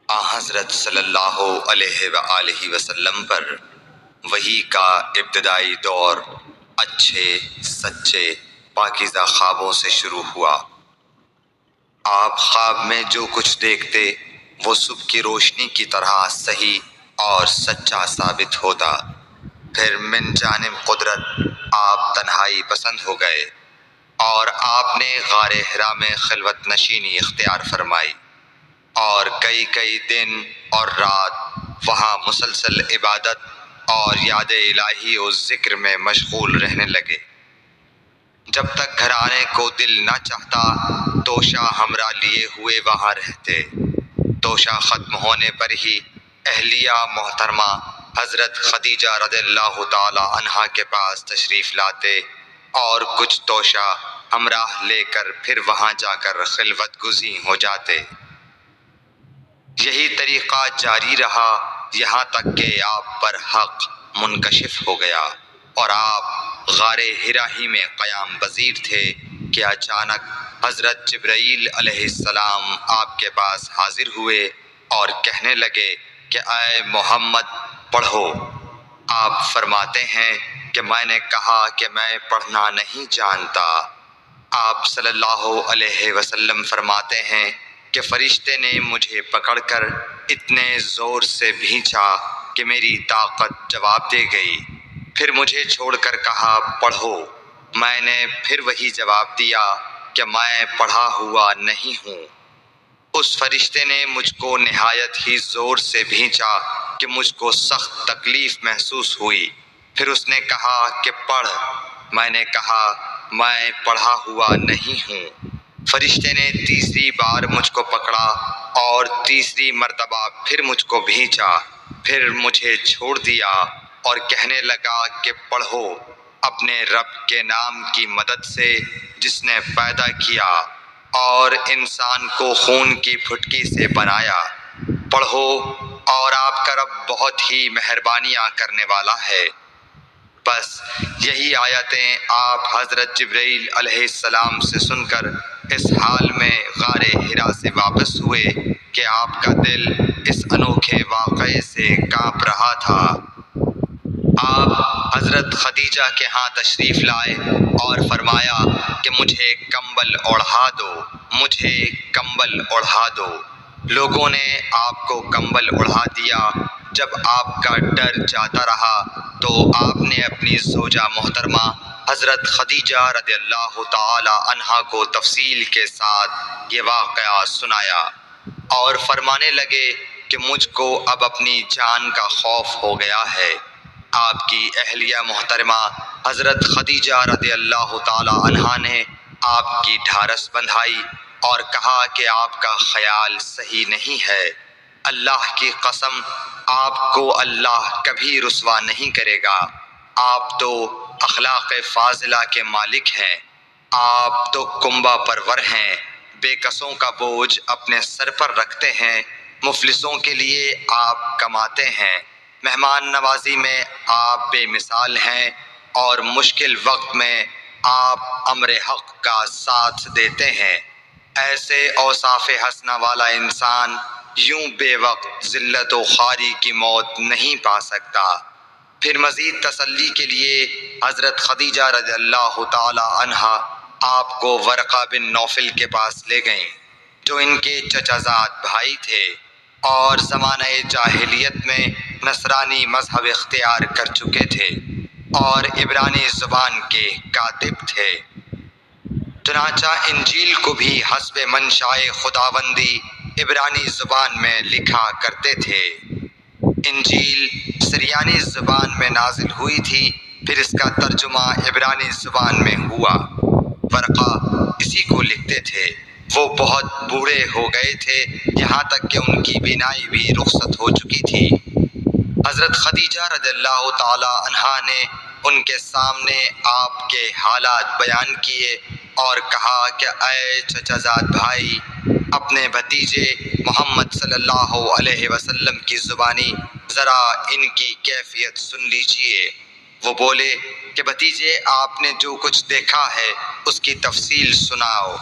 حضرت صلی اللہ علیہ وآلہ وسلم پر وحی کا ابتدائی دور اچھے سچے پاکیزہ خوابوں سے شروع ہوا۔ آپ خواب میں جو کچھ دیکھتے وہ صبح کی روشنی کی طرح صحیح اور سچا ثابت ہوتا۔ پھر من جانب قدرت آپ تنہائی پسند ہو گئے اور آپ نے غار حرا میں خلوت نشینی اختیار فرمائی اور کئی دن اور رات وہاں مسلسل عبادت اور یاد الہی و ذکر میں مشغول رہنے لگے۔ جب تک گھرانے کو دل نہ چاہتا توشہ ہمراہ لیے ہوئے وہاں رہتے۔ توشہ ختم ہونے پر ہی اہلیہ محترمہ حضرت خدیجہ رضی اللہ تعالی عنہا کے پاس تشریف لاتے اور کچھ توشہ ہمراہ لے کر پھر وہاں جا کر خلوت گزین ہو جاتے۔ یہی طریقہ جاری رہا یہاں تک کہ آپ پر حق منکشف ہو گیا اور آپ غار حرا ہی میں قیام پذیر تھے کہ اچانک حضرت جبرائیل علیہ السلام آپ کے پاس حاضر ہوئے اور کہنے لگے کہ اے محمد پڑھو۔ آپ فرماتے ہیں کہ میں نے کہا کہ میں پڑھنا نہیں جانتا۔ آپ صلی اللہ علیہ وسلم فرماتے ہیں کہ فرشتے نے مجھے پکڑ کر اتنے زور سے بھینچا کہ میری طاقت جواب دے گئی۔ پھر مجھے چھوڑ کر کہا پڑھو۔ میں نے پھر وہی جواب دیا کہ میں پڑھا ہوا نہیں ہوں۔ اس فرشتے نے مجھ کو نہایت ہی زور سے بھینچا کہ مجھ کو سخت تکلیف محسوس ہوئی۔ پھر اس نے کہا کہ پڑھ۔ میں نے کہا میں پڑھا ہوا نہیں ہوں۔ فرشتے نے تیسری بار مجھ کو پکڑا اور تیسری مرتبہ پھر مجھ کو بھینچا۔ پھر مجھے چھوڑ دیا اور کہنے لگا کہ پڑھو اپنے رب کے نام کی مدد سے جس نے پیدا کیا اور انسان کو خون کی پھٹکی سے بنایا۔ پڑھو اور آپ کا رب بہت ہی مہربانیاں کرنے والا ہے۔ بس یہی آیتیں آپ حضرت جبرائیل علیہ السلام سے سن کر اس حال میں غار حرا سے واپس ہوئے کہ آپ کا دل اس انوکھے واقعے سے کانپ رہا تھا۔ آپ حضرت خدیجہ کے ہاں تشریف لائے اور فرمایا کہ مجھے کمبل اوڑھا دو، مجھے کمبل اوڑھا دو۔ لوگوں نے آپ کو کمبل اوڑھا دیا۔ جب آپ کا ڈر جاتا رہا تو آپ نے اپنی زوجہ محترمہ حضرت خدیجہ رضی اللہ تعالی عنہا کو تفصیل کے ساتھ یہ واقعہ سنایا اور فرمانے لگے کہ مجھ کو اب اپنی جان کا خوف ہو گیا ہے۔ آپ کی اہلیہ محترمہ حضرت خدیجہ رضی اللہ تعالی عنہا نے آپ کی ڈھارس بندھائی اور کہا کہ آپ کا خیال صحیح نہیں ہے۔ اللہ کی قسم آپ کو اللہ کبھی رسوا نہیں کرے گا۔ آپ تو اخلاق فاضلہ کے مالک ہیں۔ آپ تو کنبہ پرور ہیں، بے کسوں کا بوجھ اپنے سر پر رکھتے ہیں، مفلسوں کے لیے آپ کماتے ہیں، مہمان نوازی میں آپ بے مثال ہیں اور مشکل وقت میں آپ امر حق کا ساتھ دیتے ہیں۔ ایسے اوصاف حسنہ والا انسان یوں بے وقت ذلت و خواری کی موت نہیں پا سکتا۔ پھر مزید تسلی کے لیے حضرت خدیجہ رضی اللہ تعالی عنہا آپ کو ورقہ بن نوفل کے پاس لے گئیں جو ان کے چچا زاد بھائی تھے اور زمانہ جاہلیت میں نصرانی مذہب اختیار کر چکے تھے اور عبرانی زبان کے کاتب تھے۔ چنانچہ انجیل کو بھی حسب منشائے خداوندی عبرانی زبان میں لکھا کرتے تھے۔ انجیل سریانی زبان میں نازل ہوئی تھی، پھر اس کا ترجمہ عبرانی زبان میں ہوا۔ ورقہ اسی کو لکھتے تھے۔ وہ بہت بوڑھے ہو گئے تھے، یہاں تک کہ ان کی بینائی بھی رخصت ہو چکی تھی۔ حضرت خدیجہ رضی اللہ تعالی عنہا نے ان کے سامنے آپ کے حالات بیان کیے اور کہا کہ اے چچا زاد بھائی، اپنے بھتیجے محمد صلی اللہ علیہ وسلم کی زبانی ذرا ان کی کیفیت سن لیجئے۔ وہ بولے کہ بھتیجے آپ نے جو کچھ دیکھا ہے اس کی تفصیل سناؤ۔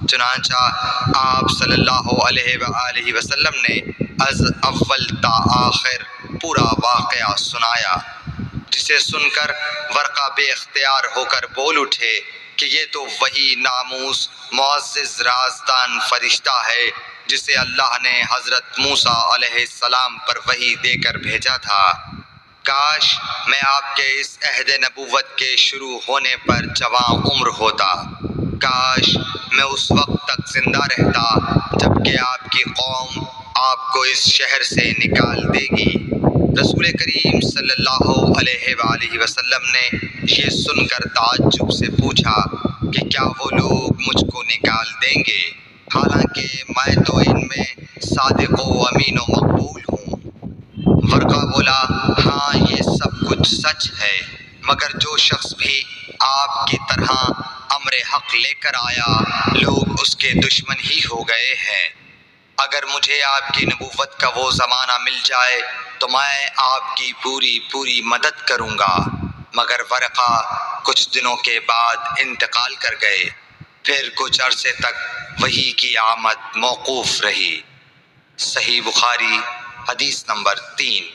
چنانچہ آپ صلی اللہ علیہ وآلہ وسلم نے از اول تا آخر پورا واقعہ سنایا، جسے سن کر ورقہ بے اختیار ہو کر بول اٹھے کہ یہ تو وہی ناموس معزز رازدان فرشتہ ہے جسے اللہ نے حضرت موسیٰ علیہ السلام پر وحی دے کر بھیجا تھا۔ کاش میں آپ کے اس عہد نبوت کے شروع ہونے پر جواں عمر ہوتا، کاش میں اس وقت تک زندہ رہتا جب کہ آپ کی قوم آپ کو اس شہر سے نکال دے گی۔ رسول کریم صلی اللہ علیہ وآلہ وسلم نے یہ سن کر تعجب سے پوچھا کہ کیا وہ لوگ مجھ کو نکال دیں گے، حالانکہ میں تو ان میں صادق و امین و مقبول ہوں؟ ورقہ بولا، ہاں یہ سب کچھ سچ ہے، مگر جو شخص بھی آپ کی طرح امر حق لے کر آیا لوگ اس کے دشمن ہی ہو گئے ہیں۔ اگر مجھے آپ کی نبوت کا وہ زمانہ مل جائے تو میں آپ کی پوری مدد کروں گا، مگر ورقہ کچھ دنوں کے بعد انتقال کر گئے، پھر کچھ عرصے تک وحی کی آمد موقوف رہی۔ صحیح بخاری حدیث نمبر 3۔